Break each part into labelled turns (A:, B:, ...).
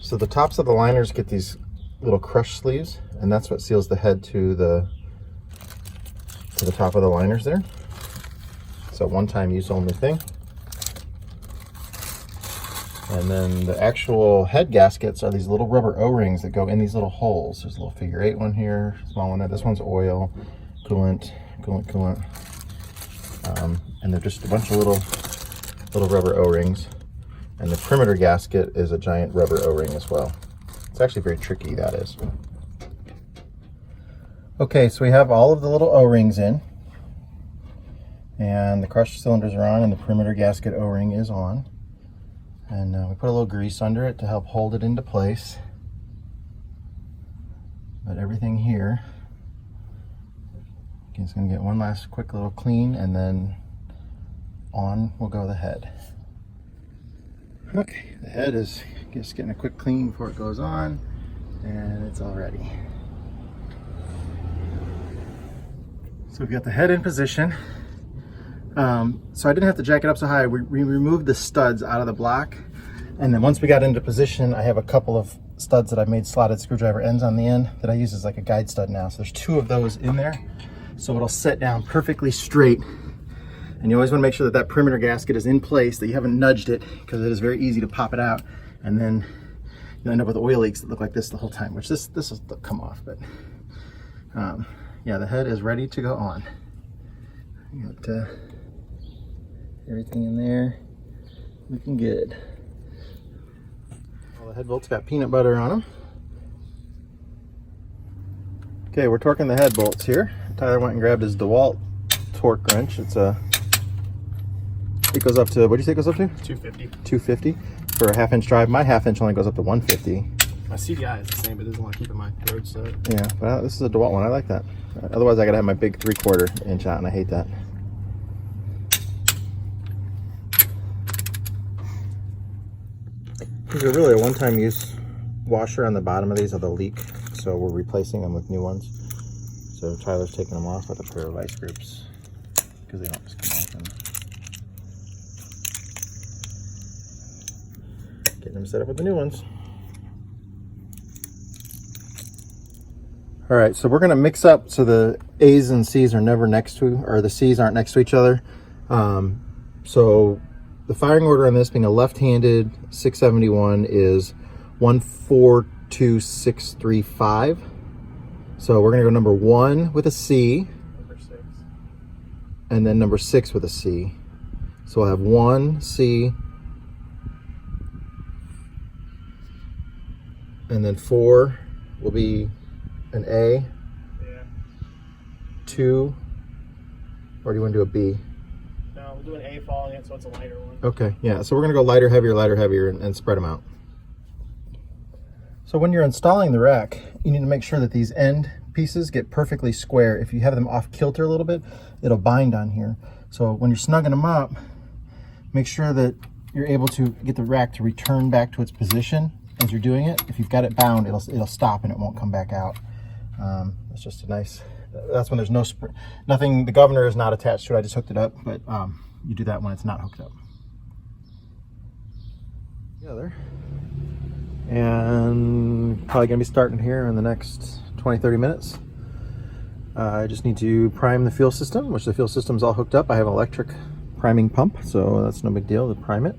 A: So the tops of the liners get these little crush sleeves, and that's what seals the head to the top of the liners there. It's a one-time use only thing. And then the actual head gaskets are these little rubber O-rings that go in these little holes. There's a little figure 8 one here, small one there. This one's oil, coolant. And they're just a bunch of little rubber O-rings. And the perimeter gasket is a giant rubber O-ring as well. It's actually very tricky, that is. Okay, so we have all of the little O-rings in. And the crushed cylinders are on, and the perimeter gasket O-ring is on. And we put a little grease under it to help hold it into place. But everything here is going to get one last quick little clean, and then on will go the head. Okay, the head is just getting a quick clean before it goes on, and it's all ready. So we've got the head in position. So I didn't have to jack it up so high. We removed the studs out of the block, and then once we got into position, I have a couple of studs that I made slotted screwdriver ends on the end that I use as like a guide stud now. So there's 2 of those in there, so it'll set down perfectly straight. And you always want to make sure that that perimeter gasket is in place, that you haven't nudged it, because it is very easy to pop it out, and then you'll end up with oil leaks that look like this the whole time, which this will come off. But yeah, the head is ready to go on. You got everything in there looking good. All the head bolts got peanut butter on them. Okay, we're torquing the head bolts here. Tyler went and grabbed his DeWalt torque wrench. It goes up to, what do you say it goes up to?
B: 250.
A: 250 for a 1/2 inch drive. My 1/2 inch only goes up to 150.
B: My CDI is the same, but it doesn't want to keep in my road set.
A: Yeah, but this is a DeWalt one. I like that. Otherwise, I gotta have my big 3/4 inch out, and I hate that. These are really a one-time use washer on the bottom of these are the leak, so we're replacing them with new ones. So Tyler's taking them off with a pair of vice grips because they don't just come off. And getting them set up with the new ones. All right, so we're gonna mix up so the A's and C's are never next to, or the C's aren't next to each other. So the firing order on this being a left-handed 671 is 142635. So we're gonna go number 1 with a C,
B: Number 6.
A: and then number 6 with a C. So we'll have 1 C, and then 4 will be an A.
B: Yeah.
A: 2, or do you want to do a B?
B: No, we'll do an A following it, so it's a lighter one.
A: Okay, yeah, so we're gonna go lighter, heavier, and spread them out. So when you're installing the rack, you need to make sure that these end pieces get perfectly square. If you have them off kilter a little bit, it'll bind on here. So when you're snugging them up, make sure that you're able to get the rack to return back to its position as you're doing it. If you've got it bound, it'll stop and it won't come back out. It's just a nice, that's when there's nothing, the governor is not attached to it. I just hooked it up, but you do that when it's not hooked up. Together. And probably gonna be starting here in the next 20-30 minutes. I just need to prime the fuel system, which the fuel system's all hooked up. I have an electric priming pump, so that's no big deal to prime it.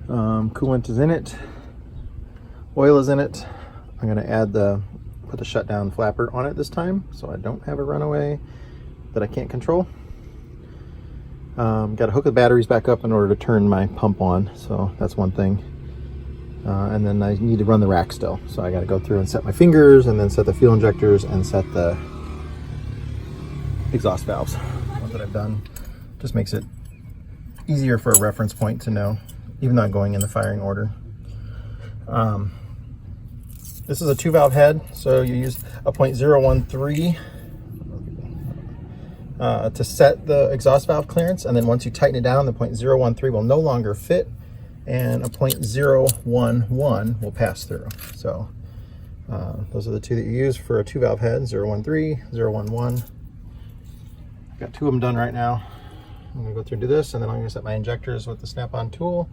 A: Coolant is in it, oil is in it. I'm gonna put the shutdown flapper on it this time, so I don't have a runaway that I can't control. Got to hook the batteries back up in order to turn my pump on, so that's one thing. And then I need to run the rack still, so I got to go through and set my fingers, and then set the fuel injectors, and set the exhaust valves. Ones that I've done just makes it easier for a reference point to know, even though I'm going in the firing order. This is a 2-valve head, so you use a .013 to set the exhaust valve clearance, and then once you tighten it down, the .013 will no longer fit, and a .011 will pass through. So those are the two that you use for a 2-valve head, 013, 011. Got 2 of them done right now. I'm gonna go through and do this, and then I'm gonna set my injectors with the snap-on tool,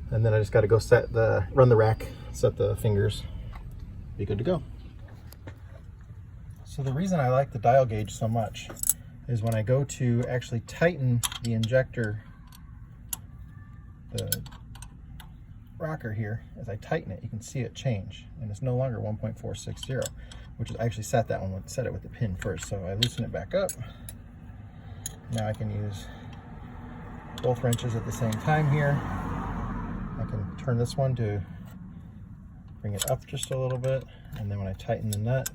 A: and then I just got to go run the rack set the fingers, be good to go. So the reason I like the dial gauge so much is when I go to actually tighten the injector, the rocker here, as I tighten it, you can see it change, and it's no longer 1.460, which is, I actually set it with the pin first. So I loosen it back up. Now I can use both wrenches at the same time here. I can turn this one to bring it up just a little bit, and then when I tighten the nut,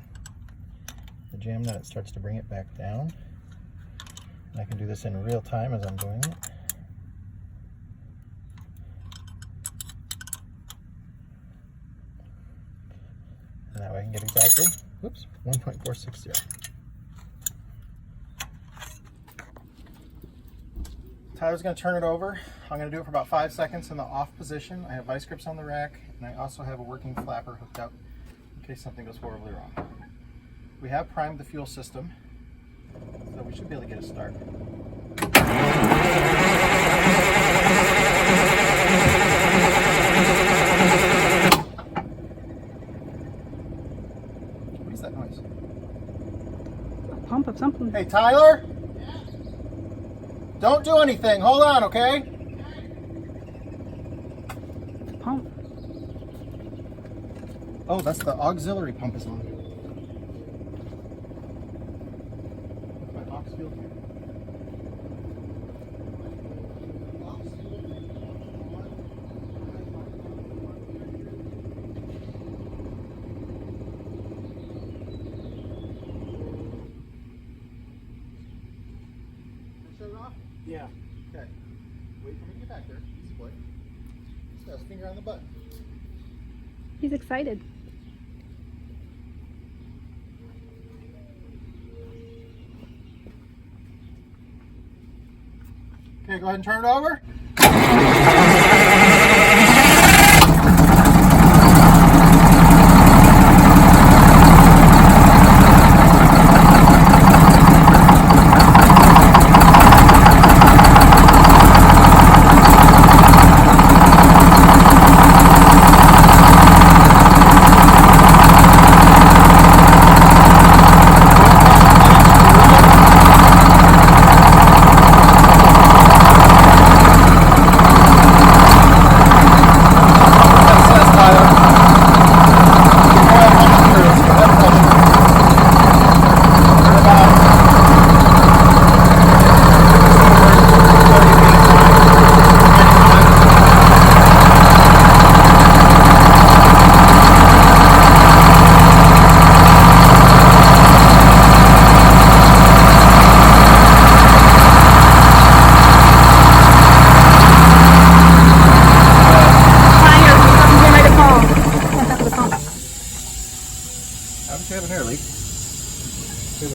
A: the jam nut, it starts to bring it back down. And I can do this in real time as I'm doing it. And that way I can get exactly, whoops, 1.460. Tyler's going to turn it over. I'm going to do it for about 5 seconds in the off position. I have vice grips on the rack, and I also have a working flapper hooked up in case something goes horribly wrong. We have primed the fuel system, so we should be able to get a start. What is that noise?
C: A pump of something.
A: Hey, Tyler? Don't do anything. Hold on, okay?
C: Pump.
A: Oh, that's the auxiliary pump is on. My aux field here. Shut it off?
B: Yeah.
A: Okay. Wait for me to get back there. Easy boy. Just got his finger on the button.
C: He's excited.
A: Okay, go ahead and turn it over.